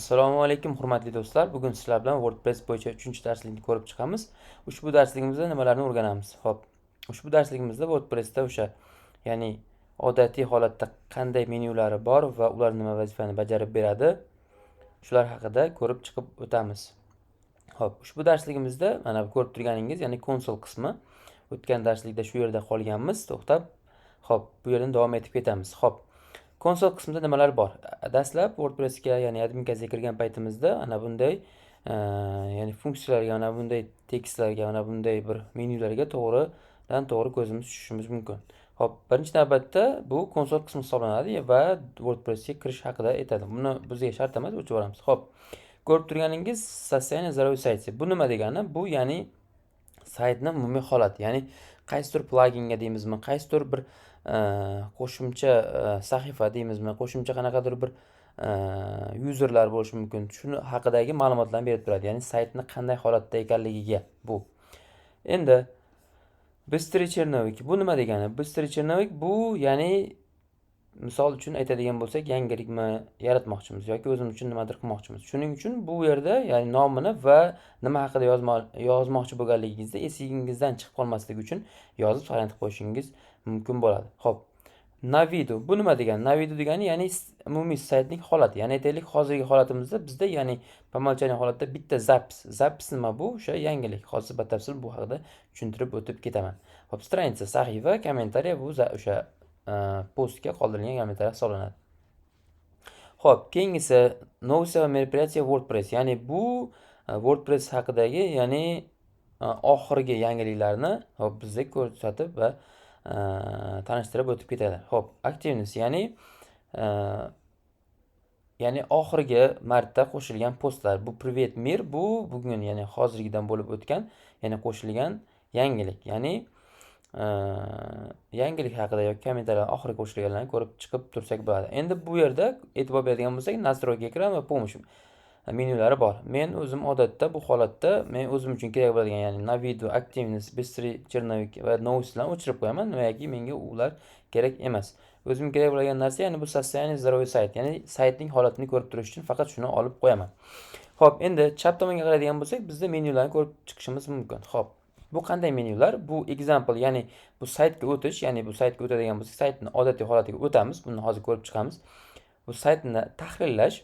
Assalomu alaykum hurmatli do'stlar. Bugun sizlar bilan WordPress bo'yicha 3-darslikni ko'rib chiqamiz. Ushbu darsligimizda nimalarni o'rganamiz? Xo'p, ushbu darsligimizda WordPressda ya'ni odatiy holatda qanday menyulari bor va ular nima vazifani bajarib beradi, shular haqida ko'rib chiqib o'tamiz. Xo'p, ushbu darsligimizda mana ko'rib turganingiz, ya'ni konsol qismi. O'tgan darslikda shu yerda qolganmiz, to'xtab. Xo'p, bu yerdan davom etib ketamiz. Xo'p, konsol qismida nimalar bor? Dastlab WordPressga, ya'ni adminkasiga kirgan paytimizda ana bunday ya'ni funksiyalarga, ana bunday tekstlarga, ana bunday bir menyularga to'g'ridan to'g'ri ko'zimiz tushishimiz mumkin. Xo'p, birinchi navbatda bu konsol qismi hisoblanadi va WordPressga kirish haqida aytadi. Buni bizga shart emas, o'chirib olamiz. Xo'p, ko'rib turganingiz состояние здоровья сайти. Bu nima degani? Bu ya'ni saytning umumiy holati, ya'ni qaysidir pluginga deymizmi, qaysidir bir qo'shimcha sahifa deymizmi, qo'shimcha qanaqadir bir yuzerlar bo'lishi mumkin. Shuni haqidagi ma'lumotlarni berib turadi. Ya'ni saytni qanday holatda ekanligiga bu. Endi Bыстрый черновик bu nima degani? Bыстрый черновик bu ya'ni misol uchun aytadigan bo'lsak, yangilikni yaratmoqchimiz yoki o'zimiz uchun nimadir qilmoqchimiz. Shuning uchun bu yerda ya'ni nomini va nima haqida yozmoqchi bo'lganligingizda esingizdan chiqib qolmasligi uchun yozib sayt qilib qo'yishingiz mumkin bo'ladi. Xo'p. Navidu bu nima degani? Navidu degani ya'ni umumiy saytning holati. Ya'ni aytaylik, hozirgi holatimizda bizda ya'ni pamalchani holatda bitta zapis. Zapis nima bu? O'sha yangilik. Hozir batafsil bu haqida tushuntirib o'tib ketaman. Xo'p, straniца, sahifa, kommentariya bu o'sha postga qoldirilgan kommentariya hisoblanadi. Xo'p, keyingisi новости va мероприятия WordPress. Ya'ni bu WordPress haqidagi, ya'ni oxirgi yangiliklarni bizga ko'rsatib va tanishtirib o'tib ketadi. Xo'p, aktivность, ya'ni oxirgi marta qo'shilgan postlar. Bu Privet Mir, bu bugun, ya'ni hozirgidan bo'lib o'tgan, ya'ni qo'shilgan yangilik. Ya'ni yangilik haqida yoki kommentariyalar oxirgi qo'shilganlarni ko'rib chiqib tursak bo'ladi. Endi bu yerda e'tibor beradigan bo'lsak, настройкаga kiramiz va помощь menyulari bor. Men o'zim odatda bu holatda men o'zim uchun kerak bo'ladigan, ya'ni Navidu, Activность, Быстрый черновик va новостlarni o'chirib qo'yaman, yoki menga ular kerak emas. O'zim kerak bo'lgan narsa ya'ni bu состояние здоровья сайт, ya'ni saytning holatini ko'rib turish uchun faqat shuni olib qo'yaman. Xo'p, endi chap tomonga qaraydigan bo'lsak, bizda menyularni ko'rib chiqishimiz mumkin. Xo'p, bu qanday menyular? Bu example, ya'ni bu saytga o'tish, ya'ni bu saytga o'tadigan bo'lsak, saytni odatiy holatiga o'tamiz. Buni hozir ko'rib chiqamiz. Bu saytni tahrirlash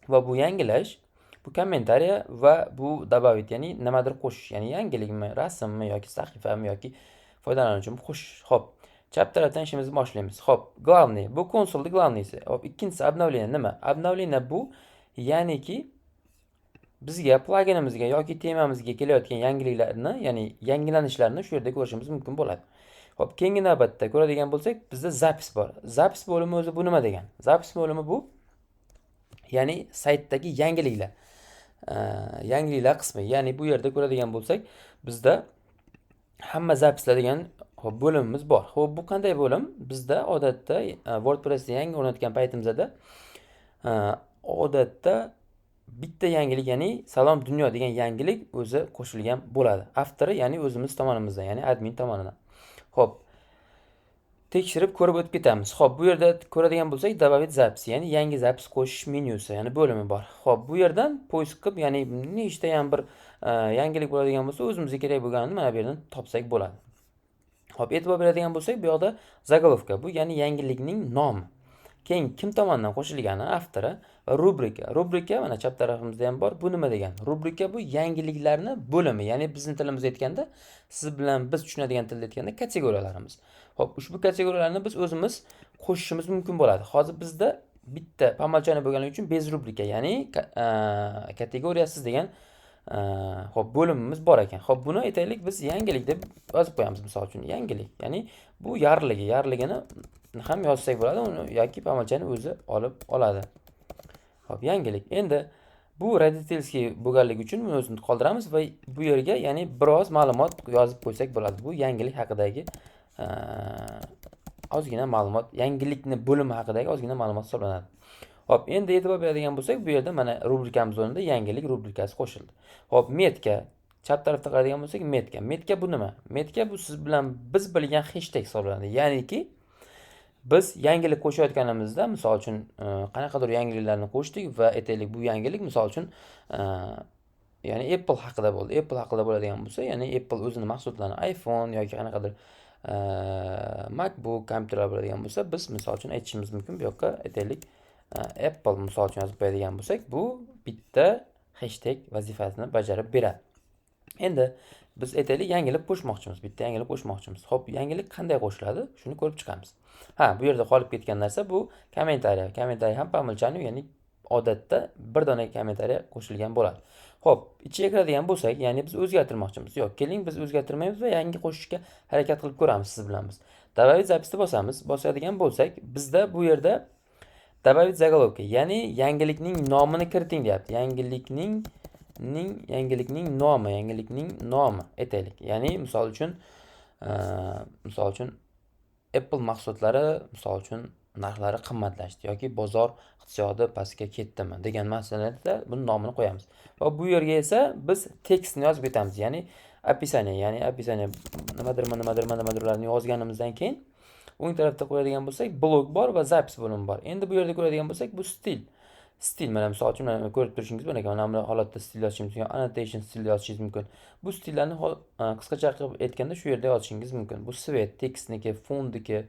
va bu yangilash, bu kommentariya va bu добавить, ya'ni nimadir qo'shish, ya'ni yangilikmi, rasmmi yoki sahifami yoki foydalanuvchimi qo'shish. Xo'p, chap tarafdan ishimizni boshlaymiz. Xo'p, главный, bu konsolda главныйsi. Xo'p, ikkinchisi обновление nima? Обновление bu ya'niki bizga pluginimizga yoki temamizga kelayotgan yangiliklarni, ya'ni yangilanishlarni shu yerda ko'rishimiz mumkin bo'ladi. Xo'p, keyingi navbatda ko'radigan bo'lsak, bizda zapis bor. Zapis bo'limi o'zi bu nima degani? Zapis bo'limi bu ya'ni saytdagi yangiliklar. Yangiliklar qismi. Ya'ni bu yerda ko'radigan bo'lsak, bizda hamma zapislar degan bo'limimiz bor. Xo'p, bu qanday bo'lim? Bizda odatda WordPressni yangi o'rnatgan paytimizda odatda bitta yangilik, ya'ni Salom dunyo degan yangilik o'zi qo'shilgan bo'ladi. Avtori ya'ni o'zimiz tomonimizdan, ya'ni admin tomonidan. Xo'p, tekshirib ko'rib o'tib ketamiz. Xo'p, bu yerda ko'radigan bo'lsak, добавить запись, ya'ni yangi zapis qo'shish menyusi, ya'ni bo'limi bor. Xo'p, bu yerdan poisk qilib, ya'ni nechta ham bir yangilik bo'ladigan bo'lsa, o'zimizga kerak bo'lganini mana bu yerdan topsak bo'ladi. Xo'p, e'tibor beradigan bo'lsak, bu yoqda zagolovka, bu ya'ni yangilikning nomi. Keyin kim tomonidan qo'shilgani, avtori va rubrika. Rubrika mana chap tarafimizda ham bor. Bu nima degani? Rubrika bu yangiliklarni bo'limi, ya'ni bizning tilimizda aytganda, siz bilan biz tushunadigan tilda aytganda kategoriyalarimiz. Xo'p, ushbu kategoriyalarni biz o'zimiz qo'shishimiz mumkin bo'ladi. Hozir bizda bitta pamalchani bo'lganligi uchun bez rubrika, ya'ni kategoriyasiz degan xo'p, bo'limimiz bor ekan. Xo'p, buni aytaylik biz yangilik deb yozib qo'yamiz, misol uchun yangilik. Ya'ni bu yarligini ham yozsak bo'ladi, uni yoki pamalchani o'zi olib oladi. Xo'p, yangilik. Endi bu родительский bo'lganligi uchun buni o'zini qoldiramiz va bu yerga ya'ni biroz ma'lumot yozib qo'ysak bo'ladi. Bu yangilik haqidagi ozgina ma'lumot, yangilikni bo'limi haqidagi ozgina ma'lumot hisoblanadi. Xo'p, endi e'tibor beradigan bo'lsak, bu yerda mana rubrikamiz o'rnida yangilik rubrikasi qo'shildi. Xo'p, metka. Chap tarafda qaraydigan bo'lsak, metka. Metka bu nima? Metka bu siz bilan biz bilgan hashtag hisoblanadi. Ya'niki biz yangilik qo'shayotganimizda, misol uchun, qanaqadir yangiliklarni qo'shdik va aytaylik bu yangilik misol uchun, e, ya'ni Apple haqida bo'ldi. Apple haqida bo'ladigan bo'lsa, ya'ni Apple o'zini mahsulotlarini iPhone yoki qanaqadir e, MacBook kompyuterlar bo'ladigan bo'lsa, biz misol uchun aytishimiz mumkin bu yoqqa aytaylik Apple misol uchun yozib qo'yadigan bo'lsak, bu bitta hashtag vazifasini bajarib beradi. Endi biz aytaylik yangilik qo'shmoqchimiz, bitta yangilik qo'shmoqchimiz. Xo'p, yangilik qanday qo'shiladi? Shuni ko'rib chiqamiz. Ha, bu yerda qolib ketgan narsa bu kommentariya. Kommentariya ham по умолчанию, ya'ni odatda bir dona kommentariya qo'shilgan bo'ladi. Xo'p, ichiga kiradigan bo'lsak, ya'ni biz o'zgartirmoqchimiz. Yo'q, keling biz o'zgartirmaymiz va yangi qo'shishga harakat qilib ko'ramiz siz bilan biz. Добавить zapisni bosamiz. Bosadigan bo'lsak, bizda bu yerda добавить заголовки, ya'ni yangilikning nomini kiriting deyapti. Yangilikning nomi aytaylik. Ya'ni misol uchun Apple mahsulotlari misol uchun narxlari qimmatlashdi yoki bozor iqtisodi pastga ketdimi degan masalada buni nomini qo'yamiz. Va bu yerga esa biz tekstni yozib ketamiz. Ya'ni описание nimadirlarni yozganimizdan keyin o'ng tarafda qo'yadigan bo'lsak, blog bor va zapis bo'limi bor. Endi bu yerda ko'radigan bo'lsak, bu stil. Stil mana misol uchun mana ko'rib turishingiz mumkin. Mana bu holatda stil yozishingiz mumkin, annotation stil yozishingiz mumkin. Bu stillarni qisqacha qilib aytganda shu yerda yozishingiz mumkin. Bu svet, tekstniki, fondniki,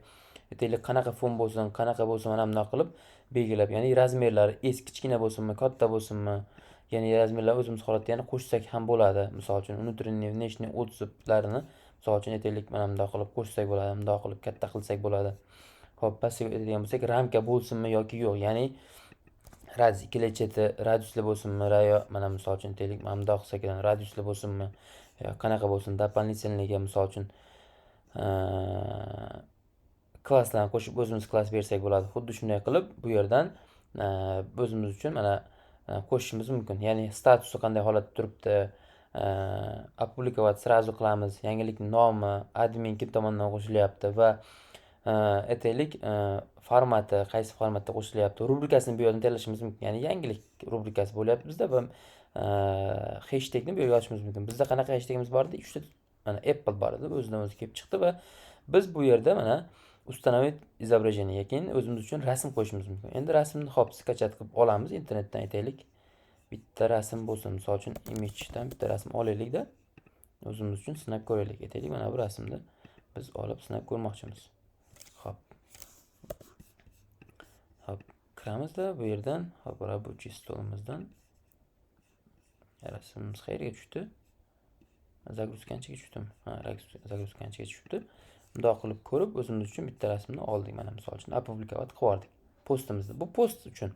aytaylik qanaqa fond bo'lsin, qanaqa bo'lsin mana bunday qilib belgilab, ya'ni razmerlari kichkina bo'lsinmi, katta bo'lsinmi, ya'ni razmerlar o'zimiz holatda yana qo'shsak ham bo'ladi. Misol uchun внутренний, внешний отзывlarini misol uchun aytaylik mana bunday qilib qo'shsak bo'ladi, bunday qilib katta qilsak bo'ladi. Xo'p, pastga aytadigan bo'lsak, ramka bo'lsinmi yoki yo'q, ya'ni kelachakda radiusli bo'lsinmi, mana misol uchun aytaylik mana bunday qilsak radiusli bo'lsinmi, qanaqa bo'lsin, дополнительныйga misol uchun klasslarni qo'shib o'zimiz klass bersak bo'ladi. Xuddi shunday qilib bu yerdan o'zimiz uchun mana qo'shishimiz mumkin. Ya'ni statusi qanday holatda turibdi, опубликовать сразу qilamiz, yangilikning nomi, admin kim tomonidan qo'shilyapti va aytaylik formati qaysi formatda qo'shilyapti, rubrikasini bu yerdan tanlashimiz mumkin. Ya'ni yangilik rubrikasi bo'lyapti bizda va hashtagni bu yerga yozishimiz mumkin. Bizda qanaqa hashtagimiz bor edi? 3 ta mana Apple bor edi, o'zidan o'zi kelib chiqdi va biz bu yerda mana установить изображение, keyin o'zimiz uchun rasm qo'yishimiz mumkin. Endi rasmni hop skachat qilib olamiz internetdan aytaylik. Bitta rasm bo'lsin, misol uchun imagedan bitta rasm olaylik-da o'zimiz uchun sinab ko'raylik. Aytaylik mana bu rasmni biz olib sinab ko'rmoqchimiz. Hop, kiramizda bu yerdan hop рабочий stolimizdan rasmimiz qayerga tushdi? Загрузканчиga tushdimi? Ha, загрузканчиga tushibdi. Bunday qilib ko'rib o'zimiz uchun bitta rasmni oldik. Mana misol uchun опубликовать qilib yubordik postimizda. Bu post uchun.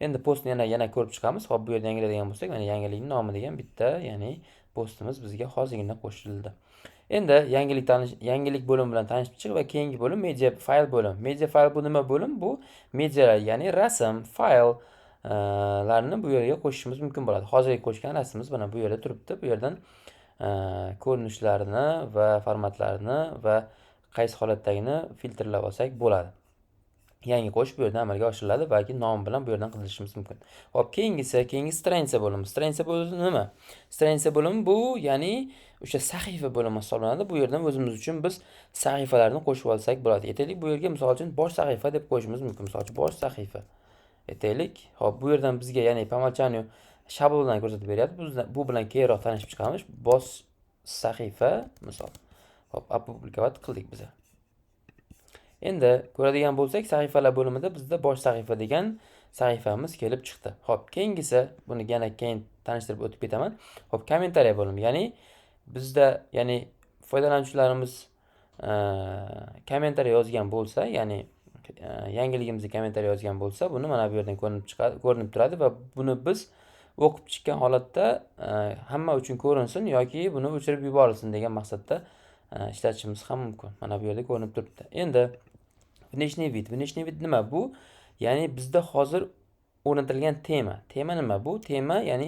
Endi postni yana ko'rib chiqamiz. Hop, bu yerda yangiladigan bo'lsak, mana yangilikning nomi degan bitta, ya'ni postimiz bizga hozirgina qo'shildi. Endi yangilik bo'limi bilan tanishib chiq va keyingi bo'lim media fayl bo'limi. Media fayl bu nima bo'lim? Bu medialar, ya'ni rasm, fayl larni bu yerga qo'shishimiz mumkin bo'ladi. Hozirgi qo'shgan rasmimiz mana bu yerda turibdi. Bu yerdan ko'rinishlarini va formatlarini va qaysi holatdagini filtrlab olsak bo'ladi. Yangi qo'shib bu yerdan amalga oshiriladi, balki nom bilan bu yerdan qidirishimiz mumkin. Hop, keyingi stranica bo'limi. Stranica bo'limi nima? Stranica bo'limi bu, ya'ni o'sha sahifa bo'limi hisoblanadi. Bu yerdan o'zimiz uchun biz sahifalarni qo'shib olsak bo'ladi. Aytaylik, bu yerga misol uchun bosh sahifa deb qo'yishimiz mumkin. Misol uchun bosh sahifa. Aytaylik, hop, bu yerdan bizga ya'ni по умолчанию shablondan ko'rsatib beryapti. Bu bilan keyinroq tanishib chiqamiz. Bosh sahifa misol. Hop, опубликовать qildik biz. Endi ko'radigan bo'lsak, sahifalar bo'limida bizda bosh sahifa degan sahifamiz kelib chiqdi. Hop, keyingisi buni yana keyin tanishtirib o'tib ketaman. Hop, kommentariya bo'limi, ya'ni bizda foydalanuvchilarimiz kommentariya yozgan bo'lsa, ya'ni yangiligimizga kommentariya yozgan bo'lsa, buni mana bu yerdan ko'rinib turadi va buni biz o'qib chiqqan holatda hamma uchun ko'rinsin yoki buni o'chirib yuborilsin degan maqsadda ishlatishimiz ham mumkin. Mana bu yerda ko'rinib turibdi. Endi внешний вид. Внешний вид nima bu? Ya'ni bizda hozir o'rnatilgan tema. Tema nima bu? Tema ya'ni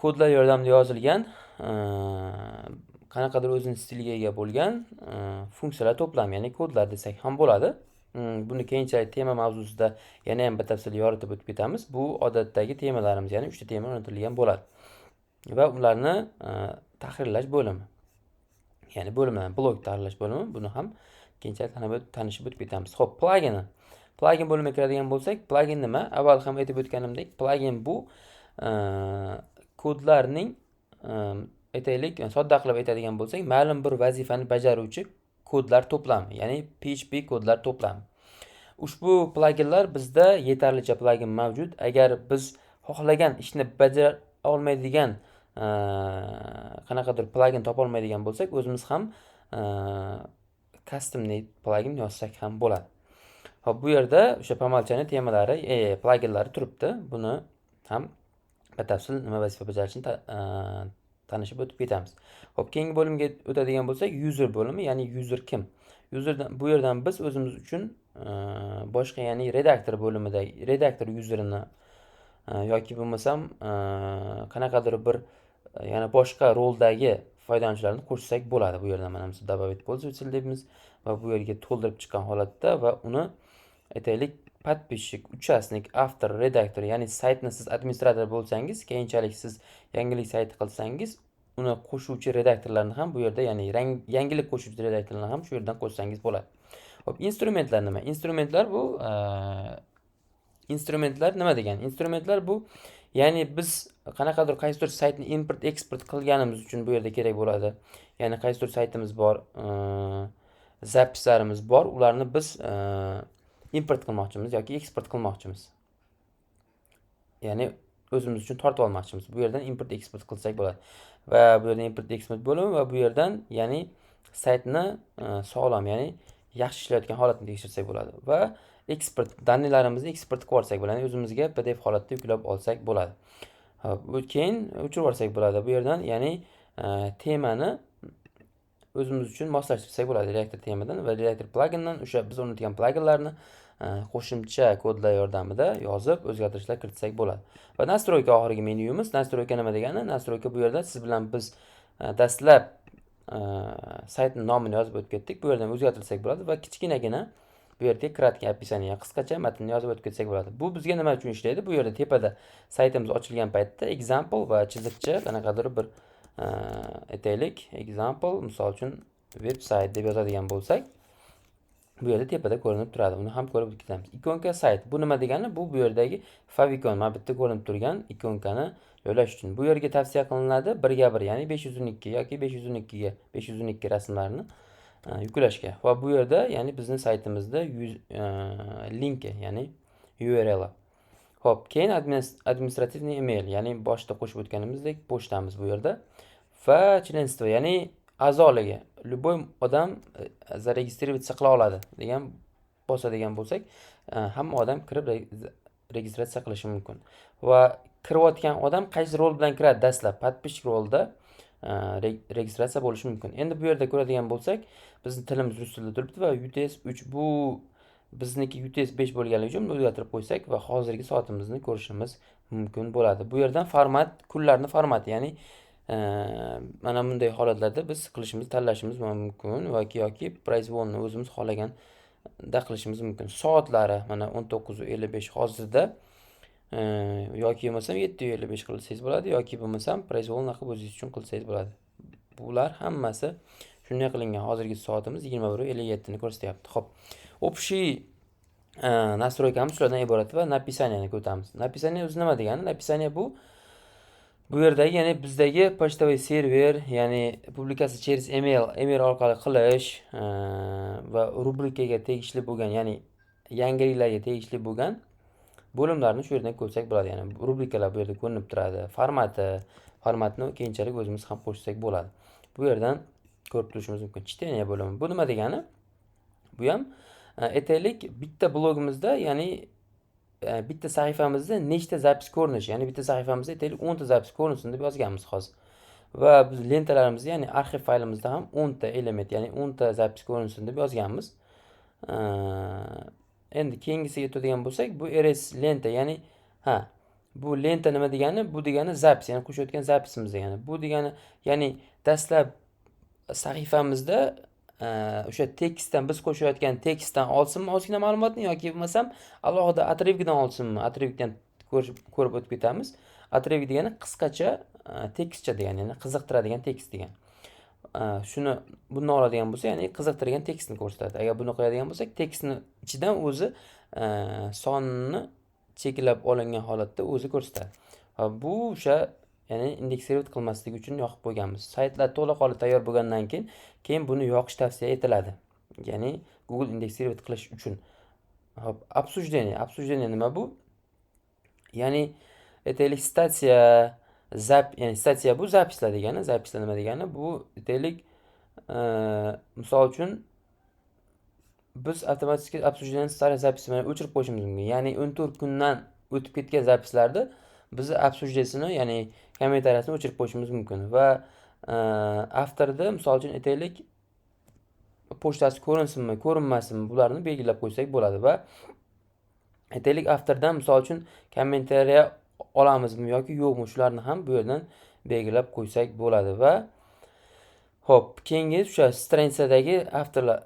kodlar yordamida yozilgan qanaqadir o'zining stiliga ega bo'lgan funksiyalar to'plami, ya'ni kodlar desak ham bo'ladi. Buni keyinchalik tema mavzusida yana ham batafsil yoritib o'tib ketamiz. Bu odatdagi temalarimiz, ya'ni 3 ta tema o'rnatilgan bo'ladi. Va ularni tahrirlash bo'limi. Ya'ni bo'limlar, blok tahrirlash bo'limi, buni ham keyinchalik tanishib o'tib ketamiz. Xo'p, plugin bo'limiga kiradigan bo'lsak, plugin nima? Avval ham aytib o'tganimdek, plugin bu kodlarning aytaylik, sodda qilib aytadigan bo'lsak, ma'lum bir vazifani bajaruvchi kodlar to'plami, ya'ni PHP kodlar to'plami. Ushbu pluginlar bizda yetarlicha plugin mavjud. Agar biz xohlagan ishni bajara olmaydigan qanaqadir plugin topa olmaydigan bo'lsak, o'zimiz ham custom made plugin yozsak ham bo'ladi. Hop, bu yerda o'sha pamalchani temalari, pluginlari turibdi. Buni ham batafsil nima vazifa bajarishini tanishib o'tib ketamiz. Hop, keyingi bo'limga o'tadigan bo'lsak, user bo'limi, ya'ni user kim? Bu yerdan biz o'zimiz uchun boshqa, ya'ni redaktor bo'limidagi redaktor userini yoki bo'lmasam qanaqadir bir yana boshqa roldagi foydalanuvchilarni qo'shsak bo'ladi. Bu yerdan mana biz добавить пользователь deymiz va bu yerga to'ldirib chiqqan holatda va uni aytaylik подписчик, участник, avtor, redaktor, ya'ni saytni siz administrator bo'lsangiz, keyinchalik siz yangilik sayti qilsangiz, uni qo'shuvchi redaktorlarni ham bu yerda, ya'ni yangilik qo'shuvchi redaktorlarni ham shu yerdan qo'shsangiz bo'ladi. Hop, instrumentlar nima? Instrumentlar bu instrumentlar nima degan? Instrumentlar bu, ya'ni biz qanaqadir qaysidir saytni import export qilganimiz uchun bu yerda kerak bo'ladi. Ya'ni qaysidir saytimiz bor, zapislarimiz bor, ularni biz import qilmoqchimiz yoki eksport qilmoqchimiz. Ya'ni o'zimiz uchun tortib olmoqchimiz. Bu yerdan import export qilsak bo'ladi. Va bu yerdan import export bo'limi va bu yerdan, ya'ni saytni sog'lom, ya'ni yaxshi ishlayotgan holatini tekshirsak bo'ladi va eksport dannelarimizni eksport qilib olsak bo'ladi. O'zimizga PDF holatda yuklab olsak bo'ladi. Keyin o'chirib olsak bo'ladi. Bu yerdan, ya'ni temani o'zimiz uchun moslashtirsak bo'ladi reaktor temadan va reaktor plugindan o'sha biz o'rnatgan pluginlarni qo'shimcha kodlar yordamida yozib o'zgartirishlar kiritsak bo'ladi. Va настройка oxirgi menyumiz. Настройка nima degani? Настройка bu yerda siz bilan biz dastlab saytning nomini yozib o'tib ketdik. Bu yerdan o'zgartirsak bo'ladi va kichkinagina bu yerga краткое описание, qisqacha matnni yozib o'tib ketsak bo'ladi. Bu bizga nima uchun ishlaydi? Bu yerda tepada saytimiz ochilgan paytda example va chiziqcha qanaqadir bir aytaylik, example, misol uchun website deb yozadigan bo'lsak, bu yerda tepada ko'rinib turadi. Uni ham ko'rib ketamiz. Ikonka sayt. Bu nima degani? Bu yerdagi favicon, mana bu yerda ko'rinib turgan ikonkani yo'lash uchun. Bu yerga tavsiya qilinadi 1 ga 1, ya'ni 512 yoki 512 rasmlarni yuklashga. Va bu yerda, ya'ni bizning saytimizda linki, ya'ni URL. Hop, keyin administrativniy email, ya'ni boshda qo'shib o'tganimizdek pochtamiz bu yerda va членство, ya'ni a'zoligi. Любой odam zaregistrироваться qila oladi degan bosadigan bo'lsak, hamma odam kirib registratsiya qilishi mumkin. Va kirayotgan odam qaysi rol bilan kiradi? Dastlab подписчик rolda registratsiya bo'lishi mumkin. Endi bu yerda ko'radigan bo'lsak, bizning tilimiz rus tilida turibdi va UTS 3 bu bizniki UTS 5 bo'lganligi uchun o'zgartirib qo'ysak va hozirgi soatimizni ko'rishimiz mumkin bo'ladi. Bu yerdan format, kunlarni formati, ya'ni mana bunday holatlarda biz qilishimiz, tanlashimiz mumkin yoki произвольni o'zimiz xohlaganda qilishimiz mumkin. Soatlari mana 19:55 hozirda yoki bo'lmasam 7:55 qilsangiz bo'ladi yoki bo'lmasam произвольно qilib o'zingiz uchun qilsangiz bo'ladi. Bular hammasi shunday qilingan. Hozirgi soatimiz 21:57 ni ko'rsatyapti. Xo'p, общий настройкamiz shulardan iborat va написаниеni o'tamiz. Написание o'zi nima degani? Написание bu yerdagi, ya'ni bizdagi почтовый server, ya'ni publikatsiya через email orqali qilish va rubrikaga tegishli bo'lgan, ya'ni yangiliklarga tegishli bo'lgan bo'limlarni shu yerdan ko'rsak bo'ladi. Ya'ni rubrikalar bu yerda ko'rinib turadi. Formatni keyinchalik o'zimiz ham qo'shsak bo'ladi. Bu yerdan ko'rib turishimiz mumkin. Чтение bo'limi. Bu nima degani? Bu ham aytaylik bitta blogimizda, ya'ni bitta sahifamizda nechta zapis ko'rinishi, ya'ni bitta sahifamizda aytaylik 10 ta zapis ko'rinsin deb yozganmiz hozir. Va biz lentalarimizda, ya'ni arxiv faylimizda ham 10 ta element, ya'ni 10 ta zapis ko'rinsin deb yozganmiz. Endi keyingisiga o'tadigan bo'lsak, bu rs lenta, ya'ni bu lenta nima degani? Bu degani zapis, ya'ni qo'shayotgan zapisimiz degani. Bu degani, ya'ni dastlab sahifamizda o'sha tekstdan, biz qo'shayotgan tekstdan olsinmi ozgina ma'lumotni yoki bo'lmasam alohida atribgidan olsinmi? Atribgidan ko'rib o'tib ketamiz. Atribgi degani qisqacha tekstcha degani, ya'ni qiziqtiradigan tekst degani. shuni bundan oladigan bo'lsa, ya'ni qiziqtirgan tekstni ko'rsatadi. Agar buni qiladigan bo'lsak, tekstni ichidan o'zi sonni cheklab olingan holatda o'zi ko'rsatadi. Va bu o'sha ya'ni indeksировать qilmaslik uchun yoqib qo'yganmiz. Saytlar to'liq holda tayyor bo'lgandan keyin buni yoqish tavsiya etiladi. Ya'ni Google indeksировать qilish uchun. Hop, obsуждение nima bu? Ya'ni aytaylik statsiya, ya'ni statsiya bu zapislar degani. Zapislar nima degani? Bu aytaylik misol uchun biz avtomatik obsуждение старый zapisni o'chirib qo'yishimiz mumkin. Ya'ni 14 kundan o'tib ketgan zapislarni biz obsуждениесini, ya'ni kommentariyasini o'chirib qo'yishimiz mumkin va avtorda misol uchun aytaylik pochtasi ko'rinsinmi, ko'rinmasinmi, bularni belgilab qo'ysak bo'ladi va aytaylik avtordan misol uchun kommentariya olamizmi yoki yo'qmi, shularni ham bu yerdan belgilab qo'ysak bo'ladi va hop, keyingi o'sha stranitsadagi avtorlar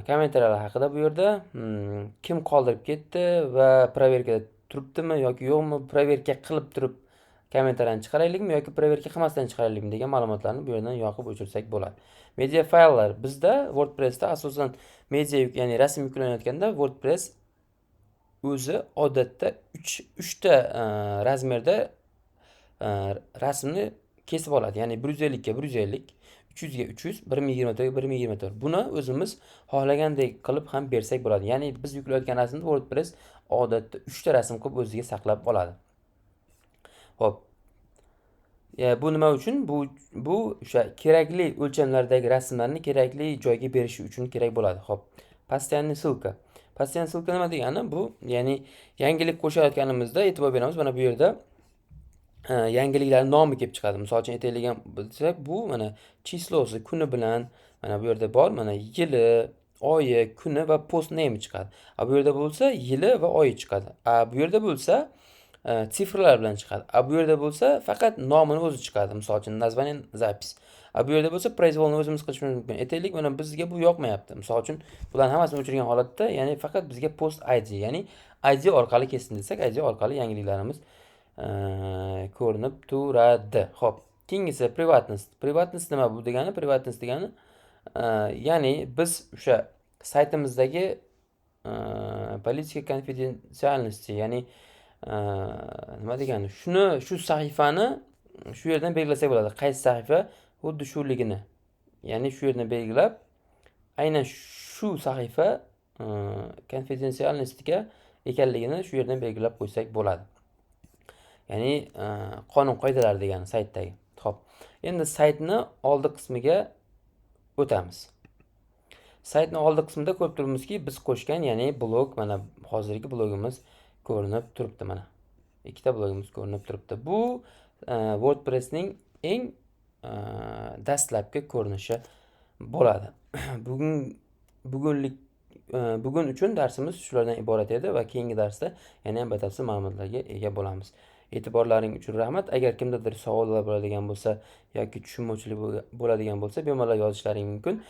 kommentariyalar haqida bu yerda kim qoldirib ketdi va proverkada turibdimi yoki yo'qmi, proverka qilib turib kommentariyani chiqaraylikmi yoki proverka qilmasdan chiqaraylikmi degan ma'lumotlarni bu yerdan yoqib o'chirsak bo'ladi. Media fayllar bizda WordPressda asosan media ya'ni rasm yuklanayotganda WordPress o'zi odatda 3 ta razmerda rasmni kesib oladi. Ya'ni 150 ga 150, 300 ga 300, 1024 ga 1024. Buni o'zimiz xohlagandek qilib ham bersak bo'ladi. Ya'ni biz yuklayotgan rasmni WordPress odatda 3 ta rasm qilib o'ziga saqlab oladi. Hop. Bu nima uchun? Bu o'sha kerakli o'lchamlardagi rasmlarni kerakli joyga berishi uchun kerak bo'ladi. Hop. Постоянный ссылка. Постоянный ссылка nima degani? Bu ya'ni yangilik qo'shayotganimizda e'tibor beramiz. Mana bu yerda yangiliklarning nomi kelib chiqadi. Misol uchun aytayotgan bo'lsak, bu mana chislosi kuni bilan mana bu yerda bor. Mana yili, oyi, kuni va post name chiqadi. Bu yerda bo'lsa yili va oyi chiqadi. Bu yerda bo'lsa sifrlar bilan chiqadi. Bu yerda bo'lsa faqat nomini o'zi chiqadi. Misol uchun название запись. Bu yerda bo'lsa произвольni o'zimiz qilishimiz mumkin. Aytaylik, mana bizga bu yoqmayapti. Misol uchun bularni hammasini o'chirgan holatda, ya'ni faqat bizga post ID, ya'ni ID orqali kessin desak, ID orqali yangiliklarimiz ko'rinib turadi. Xo'p, keyingisi privatность. Privatность nima bu degani? Privatность degani ya'ni biz o'sha saytimizdagi politika konfidensialности, ya'ni nima degani? Shu sahifani shu yerdan belgilasak bo'ladi. Qaysi sahifa xuddi shuligini. Ya'ni shu yerdan belgilab, aynan shu sahifa konfidensialностьga ekanligini shu yerdan belgilab qo'ysak bo'ladi. Ya'ni qonun qoidalari degani saytdagi. Xo'p. Endi saytni oldi qismiga o'tamiz. Saytning oldi qismida ko'rib turibmizki, biz qo'shgan, ya'ni blog, mana hozirgi blogimiz ko'rinib turibdi mana. Ikkita blogimiz ko'rinib turibdi. Bu WordPressning eng dastlabki ko'rinishi bo'ladi. Bugun uchun darsimiz shulardan iborat edi va keyingi darsda yana ham batafsil ma'lumotlarga ega bo'lamiz. E'tiborlaring uchun rahmat. Agar kimdadir savollar bo'ladigan bo'lsa yoki tushunmovchilik bo'ladigan bo'lsa, bemalol yozishlaring mumkin.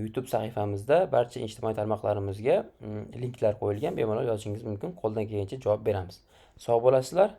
YouTube sahifamizda barcha ijtimoiy tarmoqlarimizga linklar qo'yilgan. Bemalol yozishingiz mumkin. Qo'ldan kelgancha javob beramiz. Sog' bo'lasizlar.